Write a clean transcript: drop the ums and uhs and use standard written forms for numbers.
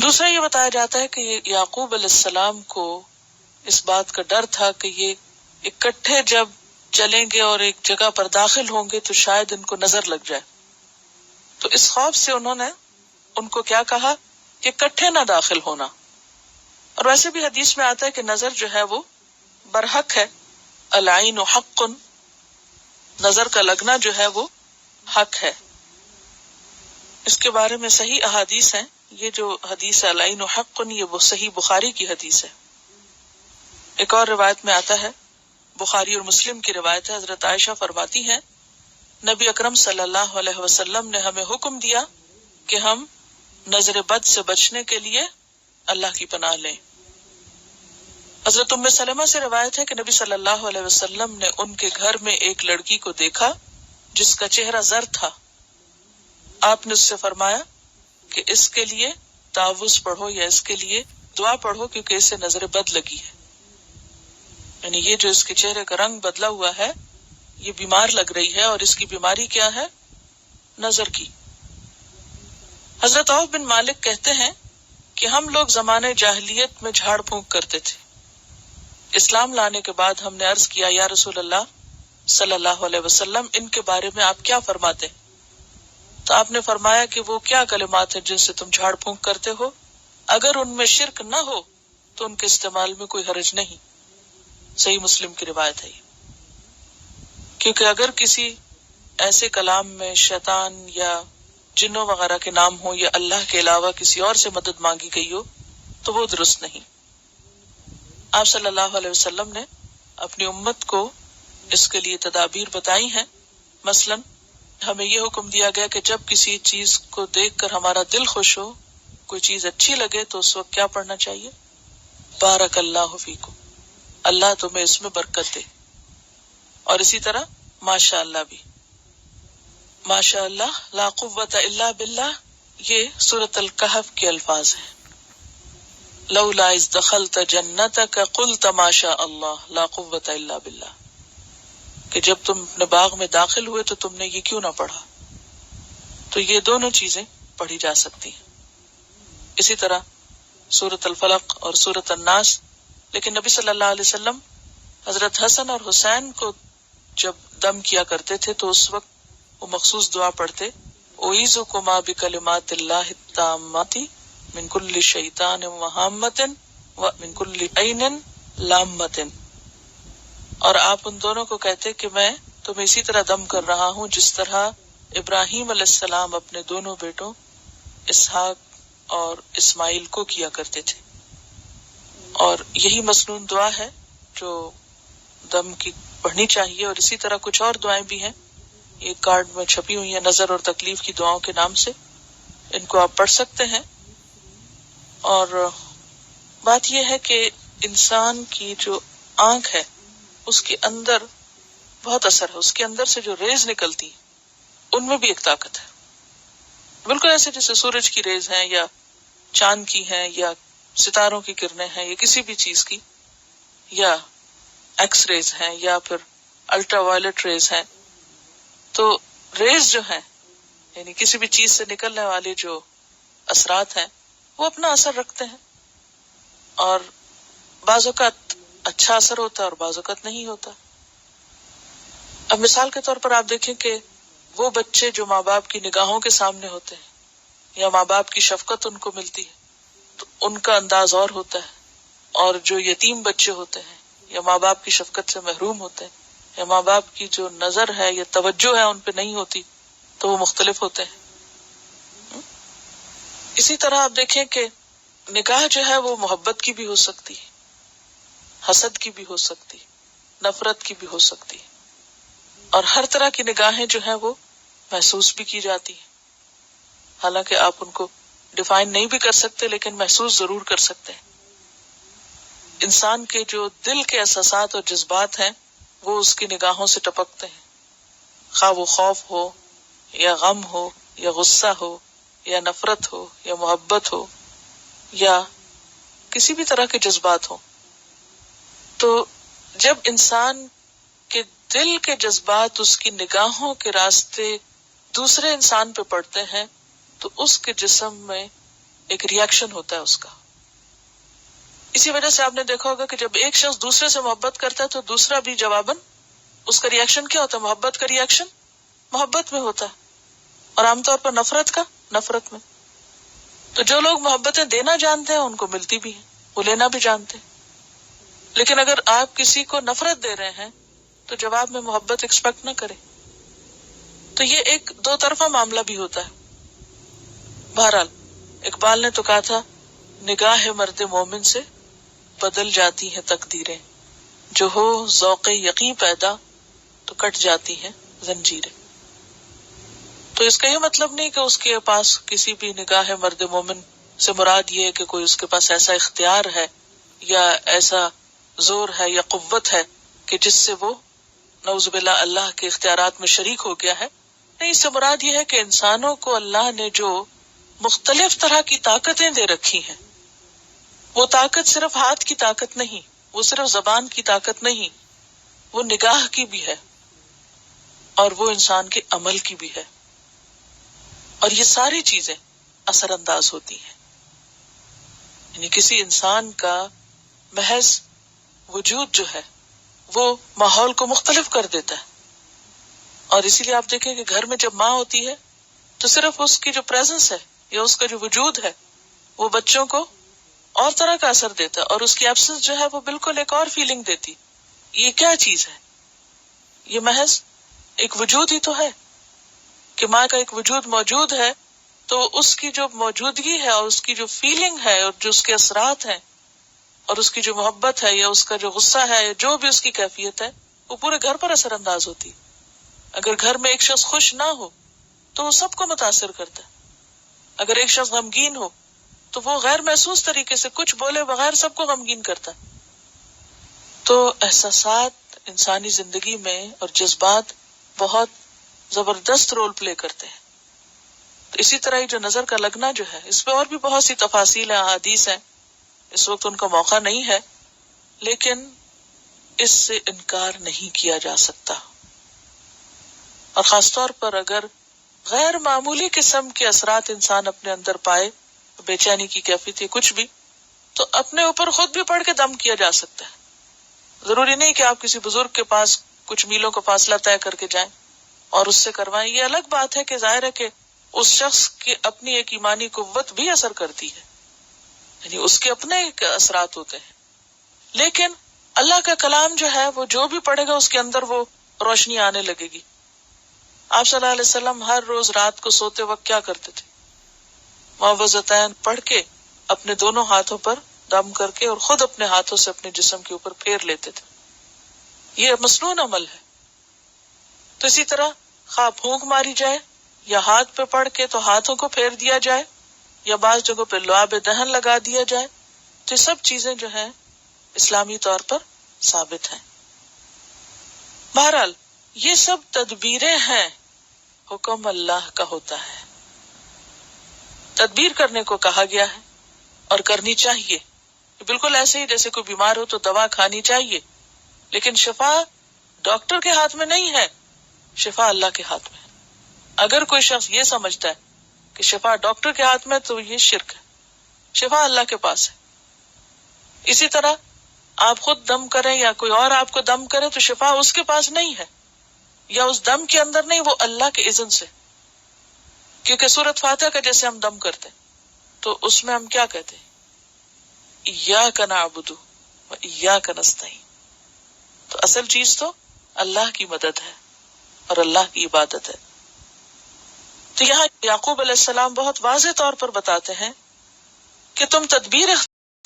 دوسرا یہ بتایا جاتا ہے کہ یعقوب علیہ السلام کو اس بات کا ڈر تھا کہ یہ اکٹھے جب چلیں گے اور ایک جگہ پر داخل ہوں گے تو شاید ان کو نظر لگ جائے، تو اس خوف سے انہوں نے ان کو کیا کہا کہ اکٹھے نہ داخل ہونا. اور ویسے بھی حدیث میں آتا ہے کہ نظر جو ہے وہ برحق ہے، العین حق، نظر کا لگنا جو ہے وہ حق ہے. اس کے بارے میں صحیح احادیث ہیں. یہ جو حدیث ہے العین حق، یہ وہ صحیح بخاری کی حدیث ہے. ایک اور روایت میں آتا ہے، بخاری اور مسلم کی روایت ہے، حضرت عائشہ فرماتی ہیں نبی اکرم صلی اللہ علیہ وسلم نے ہمیں حکم دیا کہ ہم نظر بد سے بچنے کے لیے اللہ کی پناہ لیں. حضرت ام سلمہ سے روایت ہے کہ نبی صلی اللہ علیہ وسلم نے ان کے گھر میں ایک لڑکی کو دیکھا جس کا چہرہ زرد تھا. آپ نے اس سے فرمایا کہ اس کے لیے تعوذ پڑھو یا اس کے لیے دعا پڑھو کیونکہ اسے نظر بد لگی ہے. یعنی یہ جو اس کے چہرے کا رنگ بدلا ہوا ہے یہ بیمار لگ رہی ہے، اور اس کی بیماری کیا ہے؟ نظر کی. حضرت عوف بن مالک کہتے ہیں کہ ہم لوگ زمانے جاہلیت میں جھاڑ پھونک کرتے تھے. اسلام لانے کے بعد ہم نے عرض کیا یا رسول اللہ صلی اللہ علیہ وسلم ان کے بارے میں آپ کیا فرماتے؟ تو آپ نے فرمایا کہ وہ کیا کلمات ہیں جن سے تم جھاڑ پھونک کرتے ہو، اگر ان میں شرک نہ ہو تو ان کے استعمال میں کوئی حرج نہیں. صحیح مسلم کی روایت ہے. کیونکہ اگر کسی ایسے کلام میں شیطان یا جنوں وغیرہ کے نام ہو یا اللہ کے علاوہ کسی اور سے مدد مانگی گئی ہو تو وہ درست نہیں. آپ صلی اللہ علیہ وسلم نے اپنی امت کو اس کے لیے تدابیر بتائی ہیں. مثلا ہمیں یہ حکم دیا گیا کہ جب کسی چیز کو دیکھ کر ہمارا دل خوش ہو، کوئی چیز اچھی لگے تو اس وقت کیا پڑھنا چاہیے؟ بارک اللہ فیکم، اللہ تمہیں اس میں برکت دے. اور اسی طرح ماشاء اللہ بھی، ماشاء اللہ لا قوت الا باللہ، یہ سورۃ الکہف کے الفاظ ہیں. لولا اذ دخلت جنتک قلت ما شاء اللہ لا قوت الا باللہ، کہ جب تم اپنے باغ میں داخل ہوئے تو تم نے یہ کیوں نہ پڑھا. تو یہ دونوں چیزیں پڑھی جا سکتی ہیں. اسی طرح سورۃ الفلق اور سورۃ الناس. لیکن نبی صلی اللہ علیہ وسلم حضرت حسن اور حسین کو جب دم کیا کرتے تھے تو اس وقت وہ مخصوص دعا پڑھتے، اعیذکما بکلمات اللہ التامات من کل شیطان وہامۃ ومن کل عین لامۃ. اور آپ ان دونوں کو کہتے کہ میں تمہیں اسی طرح دم کر رہا ہوں جس طرح ابراہیم علیہ السلام اپنے دونوں بیٹوں اسحاق اور اسماعیل کو کیا کرتے تھے. اور یہی مسنون دعا ہے جو دم کی پڑھنی چاہیے. اور اسی طرح کچھ اور دعائیں بھی ہیں، یہ کارڈ میں چھپی ہوئی ہیں نظر اور تکلیف کی دعاؤں کے نام سے، ان کو آپ پڑھ سکتے ہیں. اور بات یہ ہے کہ انسان کی جو آنکھ ہے اس کے اندر بہت اثر ہے، اس کے اندر سے جو ریز نکلتی ان میں بھی ایک طاقت ہے. بالکل ایسے جیسے سورج کی ریز ہیں یا چاند کی ہیں یا ستاروں کی کرنیں ہیں یا کسی بھی چیز کی، یا ایکس ریز ہیں یا پھر الٹرا وائلٹ ریز ہیں. تو ریز جو ہیں یعنی کسی بھی چیز سے نکلنے والے جو اثرات ہیں وہ اپنا اثر رکھتے ہیں، اور بعض اوقات اچھا اثر ہوتا ہے اور بعض اوقات نہیں ہوتا. اب مثال کے طور پر آپ دیکھیں کہ وہ بچے جو ماں باپ کی نگاہوں کے سامنے ہوتے ہیں یا ماں باپ کی شفقت ان کو ملتی ہے تو ان کا انداز اور ہوتا ہے، اور جو یتیم بچے ہوتے ہیں یا ماں باپ کی شفقت سے محروم ہوتے ہیں یا ماں باپ کی جو نظر ہے یا توجہ ہے ان پہ نہیں ہوتی تو وہ مختلف ہوتے ہیں. اسی طرح آپ دیکھیں کہ نگاہ جو ہے وہ محبت کی بھی ہو سکتی، حسد کی بھی ہو سکتی، نفرت کی بھی ہو سکتی، اور ہر طرح کی نگاہیں جو ہیں وہ محسوس بھی کی جاتی ہیں. حالانکہ آپ ان کو ڈیفائن نہیں بھی کر سکتے لیکن محسوس ضرور کر سکتے ہیں. انسان کے جو دل کے احساسات اور جذبات ہیں وہ اس کی نگاہوں سے ٹپکتے ہیں، خواہ وہ خوف ہو یا غم ہو یا غصہ ہو یا نفرت ہو یا محبت ہو یا کسی بھی طرح کے جذبات ہوں. تو جب انسان کے دل کے جذبات اس کی نگاہوں کے راستے دوسرے انسان پہ پڑتے ہیں تو اس کے جسم میں ایک ریئیکشن ہوتا ہے اس کا. اسی وجہ سے آپ نے دیکھا ہوگا کہ جب ایک شخص دوسرے سے محبت کرتا ہے تو دوسرا بھی جواباً اس کا ریئیکشن کیا ہوتا ہے؟ محبت کا ریئیکشن محبت میں ہوتا ہے، اور عام طور پر نفرت کا نفرت میں. تو جو لوگ محبتیں دینا جانتے ہیں ان کو ملتی بھی ہیں، وہ لینا بھی جانتے ہیں. لیکن اگر آپ کسی کو نفرت دے رہے ہیں تو جواب میں محبت ایکسپیکٹ نہ کریں. تو یہ ایک دو طرفہ معاملہ بھی ہوتا ہے. بہرحال اقبال نے تو کہا تھا، نگاہ مرد مومن سے بدل جاتی ہیں تقدیریں، جو ہو ذوق یقین پیدا تو کٹ جاتی ہیں زنجیریں. تو اس کا یہ مطلب نہیں کہ اس کے پاس کسی بھی نگاہ مرد مومن سے مراد یہ ہے کہ کوئی اس کے پاس ایسا اختیار ہے یا ایسا زور ہے یا قوت ہے کہ جس سے وہ نعوذ باللہ اللہ کے اختیارات میں شریک ہو گیا ہے. نہیں، اس سے مراد یہ ہے کہ انسانوں کو اللہ نے جو مختلف طرح کی طاقتیں دے رکھی ہیں، وہ طاقت صرف ہاتھ کی طاقت نہیں، وہ صرف زبان کی طاقت نہیں، وہ نگاہ کی بھی ہے اور وہ انسان کے عمل کی بھی ہے. اور یہ ساری چیزیں اثر انداز ہوتی ہیں. یعنی کسی انسان کا محض وجود جو ہے وہ ماحول کو مختلف کر دیتا ہے. اور اسی لیے آپ دیکھیں کہ گھر میں جب ماں ہوتی ہے تو صرف اس کی جو پریزنس ہے یا اس کا جو وجود ہے وہ بچوں کو اور طرح کا اثر دیتا ہے، اور اس کی ایبسنس جو ہے وہ بالکل ایک اور فیلنگ دیتی. یہ کیا چیز ہے؟ یہ محض ایک وجود ہی تو ہے کہ ماں کا ایک وجود موجود ہے، تو اس کی جو موجودگی ہے اور اس کی جو فیلنگ ہے اور جو اس کے اثرات ہیں اور اس کی جو محبت ہے یا اس کا جو غصہ ہے یا جو بھی اس کی کیفیت ہے وہ پورے گھر پر اثر انداز ہوتی. اگر گھر میں ایک شخص خوش نہ ہو تو وہ سب کو متاثر کرتا ہے. اگر ایک شخص غمگین ہو تو وہ غیر محسوس طریقے سے کچھ بولے بغیر سب کو غمگین کرتا ہے. تو احساسات انسانی زندگی میں اور جذبات بہت زبردست رول پلے کرتے ہیں. تو اسی طرح ہی جو نظر کا لگنا جو ہے، اس پہ اور بھی بہت سی تفاصیل ہیں، احادیث ہیں، اس وقت ان کا موقع نہیں ہے، لیکن اس سے انکار نہیں کیا جا سکتا. اور خاص طور پر اگر غیر معمولی قسم کے اثرات انسان اپنے اندر پائے، بے چینی کی کیفیت یا کچھ بھی، تو اپنے اوپر خود بھی پڑھ کے دم کیا جا سکتا ہے. ضروری نہیں کہ آپ کسی بزرگ کے پاس کچھ میلوں کا فاصلہ طے کر کے جائیں اور اس سے کروائیں. یہ الگ بات ہے کہ ظاہر ہے کہ اس شخص کی اپنی ایک ایمانی قوت بھی اثر کرتی ہے، یعنی اس کے اپنے ایک اثرات ہوتے ہیں. لیکن اللہ کا کلام جو ہے وہ جو بھی پڑھے گا اس کے اندر وہ روشنی آنے لگے گی. آپ صلی اللہ علیہ وسلم ہر روز رات کو سوتے وقت کیا کرتے تھے؟ معوذتین پڑھ کے اپنے دونوں ہاتھوں پر دم کر کے اور خود اپنے ہاتھوں سے اپنے جسم کے اوپر پھیر لیتے تھے. یہ مصنون عمل ہے. تو اسی طرح خواہ پھونک ماری جائے یا ہاتھ پہ پڑھ کے تو ہاتھوں کو پھیر دیا جائے یا بعض جگہوں پہ لعاب دہن لگا دیا جائے، تو یہ سب چیزیں جو ہیں اسلامی طور پر ثابت ہیں. بہرحال یہ سب تدبیریں ہیں، حکم اللہ کا ہوتا ہے. تدبیر کرنے کو کہا گیا ہے اور کرنی چاہیے. بالکل ایسے ہی جیسے کوئی بیمار ہو تو دوا کھانی چاہیے، لیکن شفا ڈاکٹر کے ہاتھ میں نہیں ہے، شفا اللہ کے ہاتھ میں ہے. اگر کوئی شخص یہ سمجھتا ہے کہ شفا ڈاکٹر کے ہاتھ میں تو یہ شرک ہے. شفا اللہ کے پاس ہے. اسی طرح آپ خود دم کریں یا کوئی اور آپ کو دم کرے تو شفا اس کے پاس نہیں ہے، یا اس دم کے اندر نہیں، وہ اللہ کے اذن سے. کیونکہ سورۃ فاتحہ کا جیسے ہم دم کرتے تو اس میں ہم کیا کہتے ہیں؟ ایاک نعبد و ایاک نستعین. تو اصل چیز تو اللہ کی مدد ہے اور اللہ کی عبادت ہے. تو یہاں یعقوب علیہ السلام بہت واضح طور پر بتاتے ہیں کہ تم تدبیر اختیار